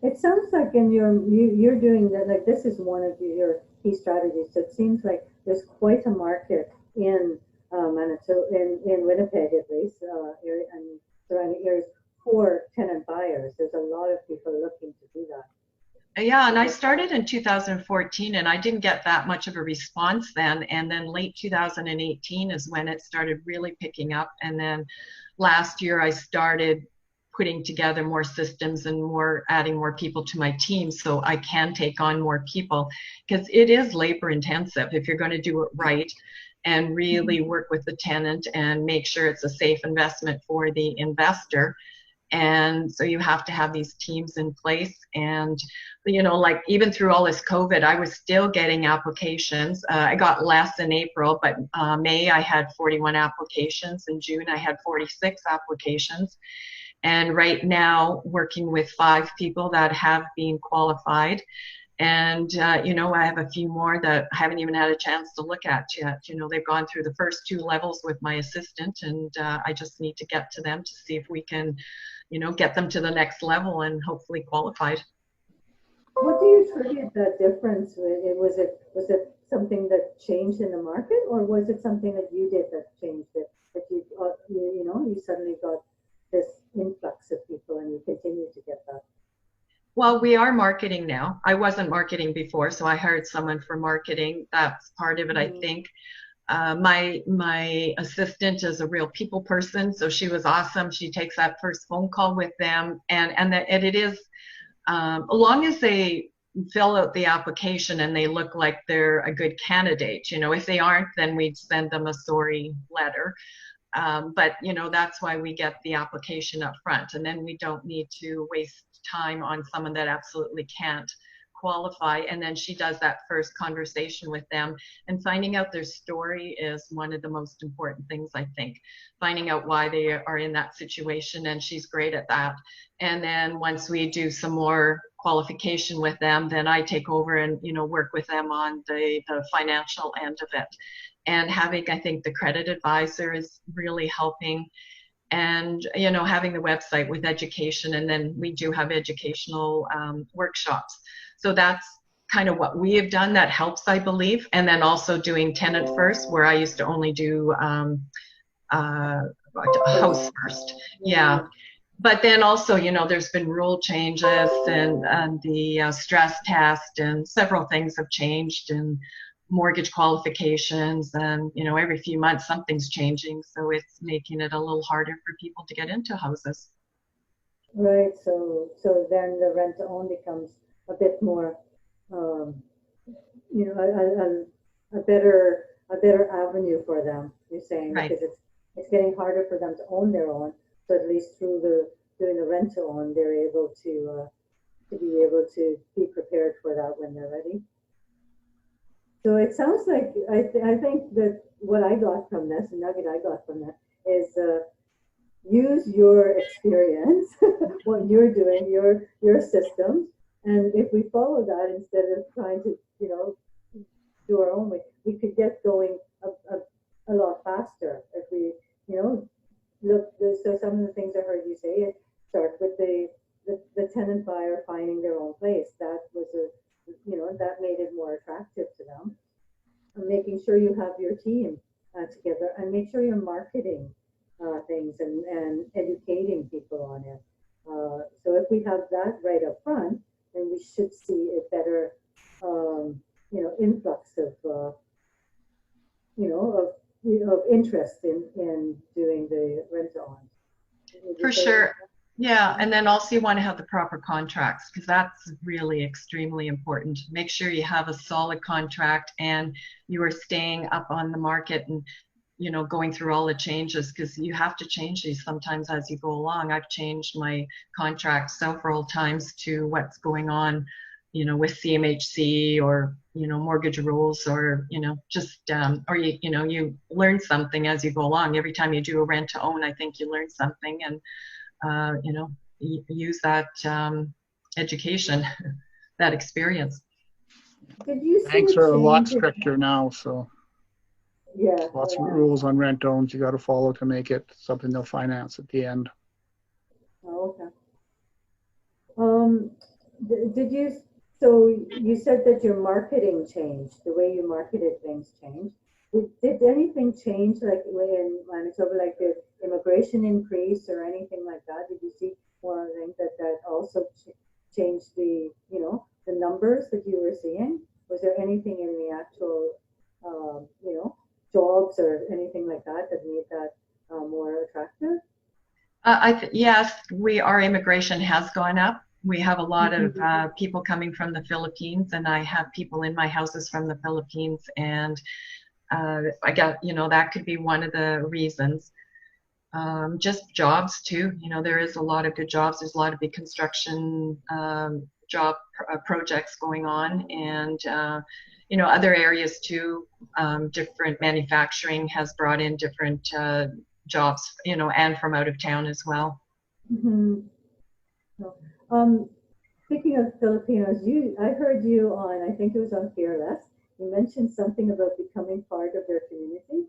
It sounds like you're doing that, like this is one of your key strategies. So it seems like there's quite a market in Manitoba, in Winnipeg at least, area, and surrounding areas for tenant buyers. There's a lot of people looking to do that. Yeah, and I started in 2014, and I didn't get that much of a response then. And then late 2018 is when it started really picking up. And then last year I started putting together more systems and adding more people to my team so I can take on more people, because it is labor intensive if you're going to do it right and really work with the tenant and make sure it's a safe investment for the investor. And so you have to have these teams in place. And, like even through all this COVID, I was still getting applications. I got less in April, but May I had 41 applications. In June, I had 46 applications. And right now, working with 5 people that have been qualified. And, I have a few more that I haven't even had a chance to look at yet. They've gone through the first 2 levels with my assistant, and I just need to get to them to see if we can, get them to the next level and hopefully qualified. What do you attribute that difference with? Was it something that changed in the market, or was it something that you did that changed it? That you suddenly got this influx of people and you continue to get that? Well, we are marketing now. I wasn't marketing before, so I hired someone for marketing. That's part of it, I think. My assistant is a real people person, so she was awesome. She takes that first phone call with them, and it is, as long as they fill out the application and they look like they're a good candidate. If they aren't, then we'd send them a sorry letter. But that's why we get the application up front, and then we don't need to waste time on someone that absolutely can't qualify. And then she does that first conversation with them, and finding out their story is one of the most important things, I think. Finding out why they are in that situation, and she's great at that. And then once we do some more qualification with them, then I take over and work with them on the financial end of it. And having, I think, the credit advisor is really helping. And having the website with education, and then we do have educational workshops. So that's kind of what we have done that helps, I believe. And then also doing tenant first, where I used to only do house first. Yeah. But then also, there's been rule changes, and the stress test, and several things have changed, and mortgage qualifications, and every few months something's changing, so it's making it a little harder for people to get into houses. Right. So then the rent to own becomes a bit more, a better avenue for them. You're saying, right. Because it's getting harder for them to own their own. So at least through doing the rent to own, they're able to be prepared for that when they're ready. So it sounds like I think that what I got from this, the nugget I got from that, is use your experience, what you're doing, your systems, and if we follow that instead of trying to do our own way, we could get going a lot faster if we look. So some of the things I heard you say, start with the tenant buyer finding their own place. That was that made it more attractive to them. And making sure you have your team together, and make sure you're marketing things and educating people on it. So if we have that right up front, then we should see a better, influx of interest in doing the rent-on. For sure. Yeah, and then also you want to have the proper contracts, because that's really extremely important. Make sure you have a solid contract and you are staying up on the market and going through all the changes, because you have to change these sometimes as you go along. I've changed my contract several times to what's going on with CMHC or mortgage rules, or just or you learn something as you go along. Every time you do a rent to own, I think you learn something, and use that education, that experience. Did you see Banks a are a lot change in- stricter now, so Yeah. lots of rules on rent owns you got to follow to make it something they'll finance at the end. Oh, okay. Did you, so you said that your marketing changed, the way you marketed things changed. Did anything change, like in Manitoba, like the immigration increase or anything like that? Did you see one of the things that also changed the, the numbers that you were seeing? Was there anything in the actual, jobs or anything like that that made that more attractive? Yes, our immigration has gone up. We have a lot of people coming from the Philippines, and I have people in my houses from the Philippines, and I got, that could be one of the reasons. Just jobs too. There is a lot of good jobs. There's a lot of big construction job projects going on, and other areas too. Different manufacturing has brought in different jobs, and from out of town as well. Mm-hmm. Speaking of Filipinos, I heard you on, I think it was on Fearless. You mentioned something about becoming part of their community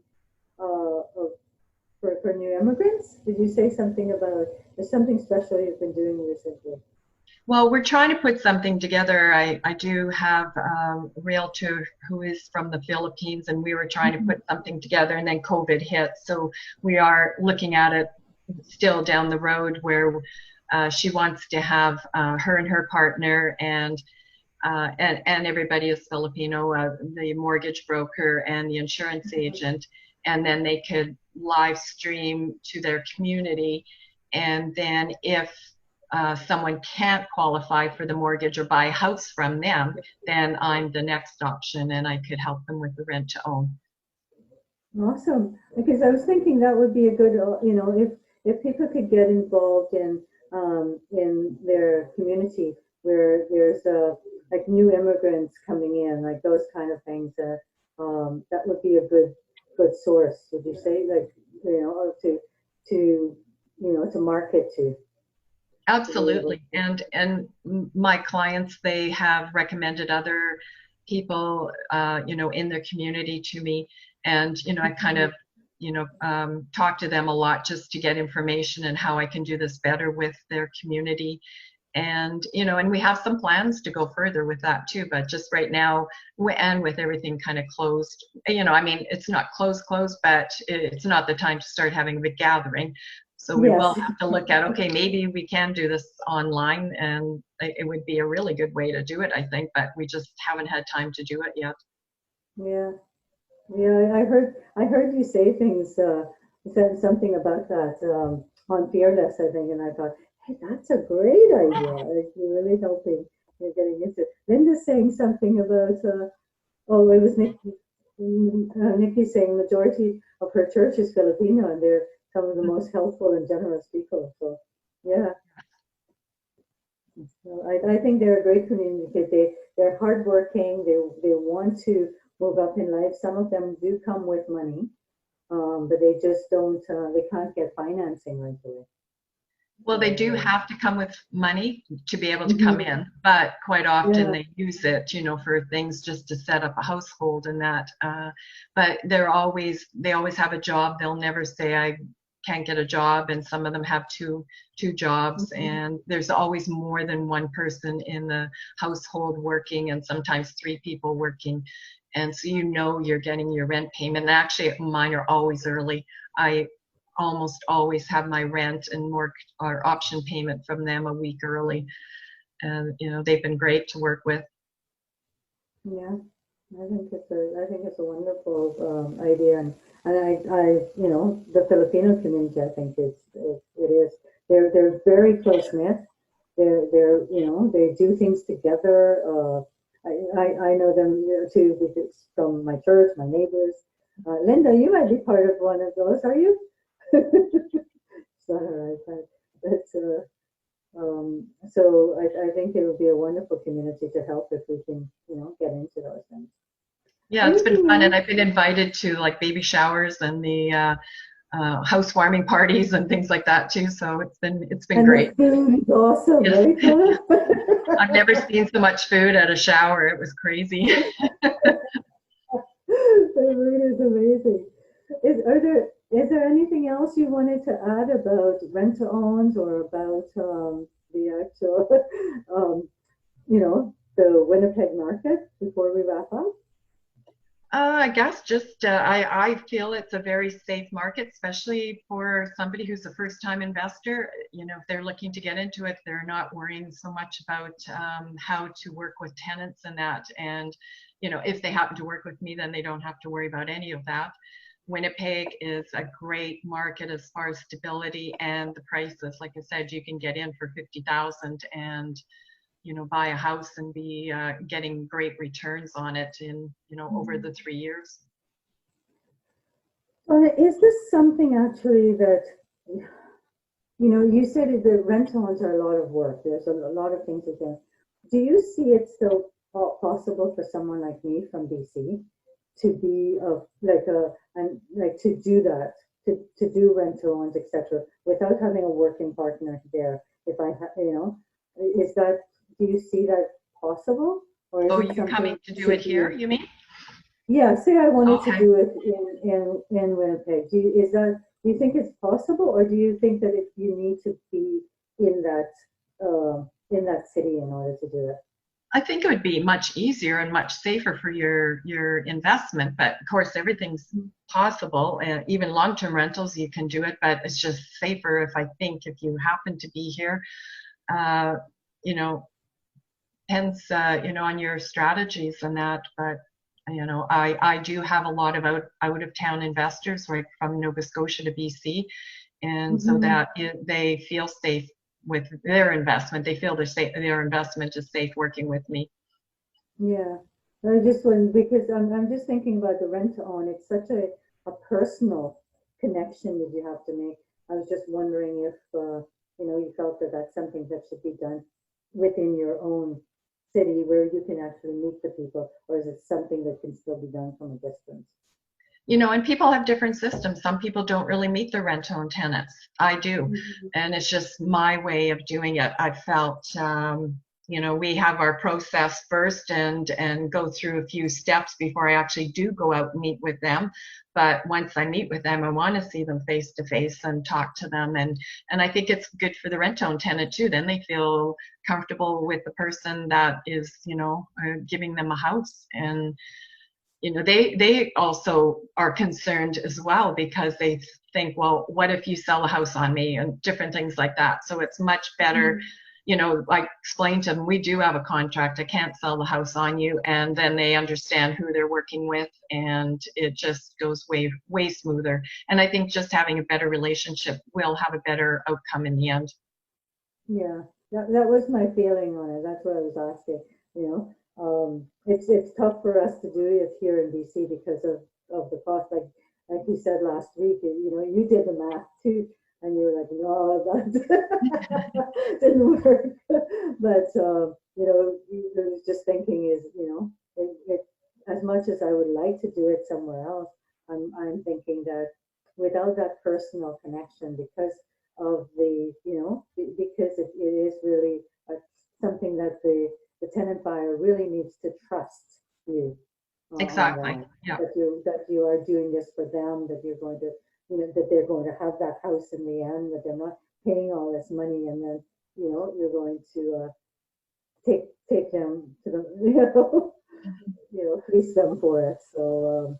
for new immigrants. Did you say something about there's something special you've been doing recently? Well, we're trying to put something together. I do have a realtor who is from the Philippines, and we were trying to put something together, and then COVID hit. So we are looking at it still down the road where she wants to have her and her partner and everybody is Filipino, the mortgage broker and the insurance agent, and then they could live stream to their community. And then if someone can't qualify for the mortgage or buy a house from them, then I'm the next option and I could help them with the rent to own. Awesome. Because I was thinking that would be a good, if people could get involved in their community where there's like new immigrants coming in, like those kind of things, that would be a good source, would you say, like, to market to? Absolutely. And my clients, they have recommended other people, in their community to me. And, I kind of, talk to them a lot just to get information and how I can do this better with their community. And, and we have some plans to go further with that too, but just right now, and with everything kind of closed, it's not closed, but it's not the time to start having a big gathering. So we will have to look at, okay, maybe we can do this online, and it would be a really good way to do it, I think, but we just haven't had time to do it yet. Yeah. Yeah, I heard you say things, you said something about that on Fearless, I think, and I thought, hey, that's a great idea. Like, you're really helping. You're getting into it. Linda's saying something about, it was Nikki. Nikki saying majority of her church is Filipino, and they're some of the most helpful and generous people. So, yeah. So I think they're a great community. They're hardworking. They want to move up in life. Some of them do come with money, but they just don't. They can't get financing right away. Well, they do have to come with money to be able to come in, but quite often they use it, for things just to set up a household and that. But they always have a job. They'll never say I can't get a job, and some of them have two jobs, and there's always more than one person in the household working, and sometimes 3 people working. And so you're getting your rent payment. And actually, mine are always early. I almost always have my rent and or option payment from them a week early. And they've been great to work with. Yeah, I think it's a wonderful idea, and I the Filipino community, I think it is. They're very close knit. They're they do things together. I know them too because from my church, my neighbors. Linda, you might be part of one of those, are you? It's not all right, but so I think it would be a wonderful community to help if we can, get into those things. Yeah, it's been fun, and I've been invited to like baby showers and the housewarming parties and things like that too. So it's been And great. the food is awesome, Yes. right? I've never seen so much food at a shower. It was crazy. The food is amazing. Is there anything else you wanted to add about rent-to-owns or about the actual, the Winnipeg market before we wrap up? I guess just I feel it's a very safe market, especially for somebody who's a first-time investor. You know, if they're looking to get into it, they're not worrying so much about how to work with tenants and that. And, you know, if they happen to work with me, then they don't have to worry about any of that. Winnipeg is a great market as far as stability and the prices. Like I said, you can get in for 50,000 and, you know, buy a house and be getting great returns on it in, you know, over the 3 years. Is this something actually that, you said the rent-ons are a lot of work. There's a lot of things again. Do you see it still possible for someone like me from BC to be to do that, to do rent-ons, etc., without having a working partner there? If I is that, do you see that possible? Or is you coming to do it here, you mean? Yeah, say I wanted Okay. to do it in Winnipeg. Do you think it's possible, or do you think that you need to be in that city in order to do it? I think it would be much easier and much safer for your investment, but of course everything's possible. Even long-term rentals, you can do it, but it's just safer if you happen to be here. You know, depends, on your strategies and that, but you know, I do have a lot of out of town investors, right, from Nova Scotia to BC, and so that they feel safe with their investment. They feel their investment is safe working with me. Yeah, I just wouldn't, because I'm just thinking about the rent to own. It's such a personal connection that you have to make. I was just wondering if you felt that that's something that should be done within your own city where you can actually meet the people, or is it something that can still be done from a distance? You know, and people have different systems. Some people don't really meet their rent-to-own tenants. I do, and it's just my way of doing it. I felt, we have our process first and go through a few steps before I actually do go out and meet with them. But once I meet with them, I want to see them face to face and talk to them, and I think it's good for the rent-to-own tenant too. Then they feel comfortable with the person that is, giving them a house. And they also are concerned as well, because they think, well, what if you sell a house on me, and different things like that. So it's much better, I explain to them, we do have a contract. I can't sell the house on you. And then they understand who they're working with, and it just goes way, way smoother. And I think just having a better relationship will have a better outcome in the end. Yeah, that was my feeling on it. That's what I was asking, It's tough for us to do it here in BC because of the cost. Like you said last week, you did the math too, and you were like, no, that didn't work. But I was just thinking is, as much as I would like to do it somewhere else, I'm thinking that without that personal connection, because of because it is really something that the tenant buyer really needs to trust you. Exactly. Yeah. That you are doing this for them, that you're going to, that they're going to have that house in the end, that they're not paying all this money, and then, you're going to take them to the, fleece them for it. So.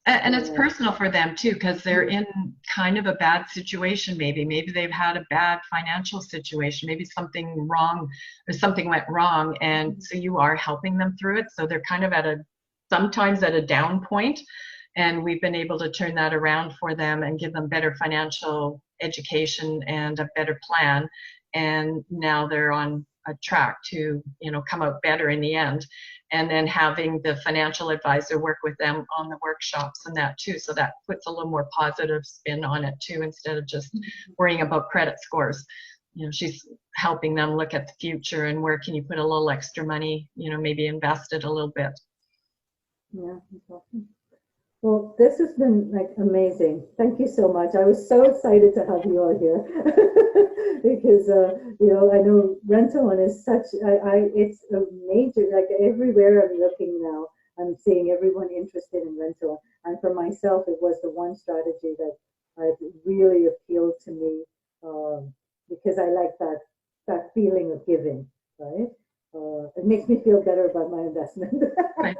And it's personal for them too, because they're in kind of a bad situation. Maybe they've had a bad financial situation. Maybe something went wrong, and so you are helping them through it. So they're kind of sometimes at a down point, and we've been able to turn that around for them and give them better financial education and a better plan. And now they're on a track to, come out better in the end. And then having the financial advisor work with them on the workshops and that too. So that puts a little more positive spin on it too, instead of just worrying about credit scores. She's helping them look at the future and where can you put a little extra money, maybe invest it a little bit. Yeah, that's awesome. Well, this has been like amazing. Thank you so much. I was so excited to have you all here because I know rental one is such it's a major, like everywhere I'm looking now, I'm seeing everyone interested in rental. And for myself, it was the one strategy that really appealed to me, because I like that feeling of giving, right? It makes me feel better about my investment. Right.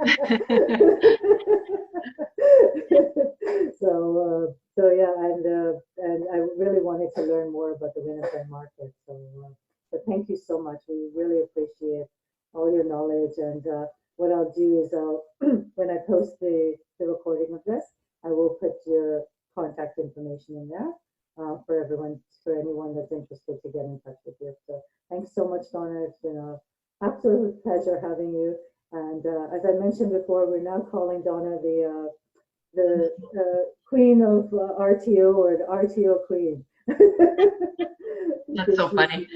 So yeah, and I really wanted to learn more about the Winnipeg market. So thank you so much. We really appreciate all your knowledge. And what I'll do is when I post the recording of this, I will put your contact information in there for anyone that's interested to get in touch with you. So thanks so much, Donna. It's been an absolute pleasure having you. And as I mentioned before, we're now calling Donna the queen of RTO, or the RTO queen. That's so funny.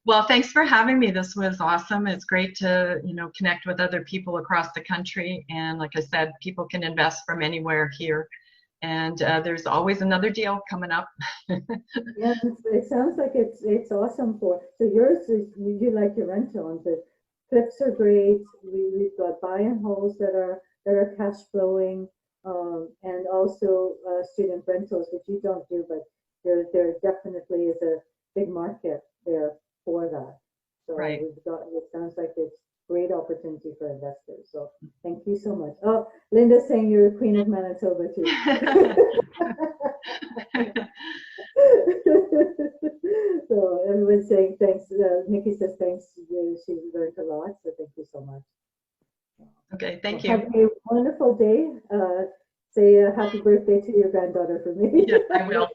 Well, thanks for having me. This was awesome. It's great to, connect with other people across the country. And like I said, people can invest from anywhere here. And there's always another deal coming up. Yeah, it sounds like it's awesome so yours is, you like your rental, and the flips are great. We've got buy and holds that are cash flowing, and also student rentals, which you don't do, but there definitely is a big market there for that. So Right. It sounds like it's great opportunity for investors. So thank you so much. Oh, Linda's saying you're the queen of Manitoba too. So everyone's saying thanks. Nikki says thanks. She learned a lot, so thank you so much. Okay, thank Have you. a wonderful day. Say a happy birthday to your granddaughter for me. Yes, I will.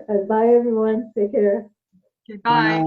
And bye, everyone. Take care. Okay, bye.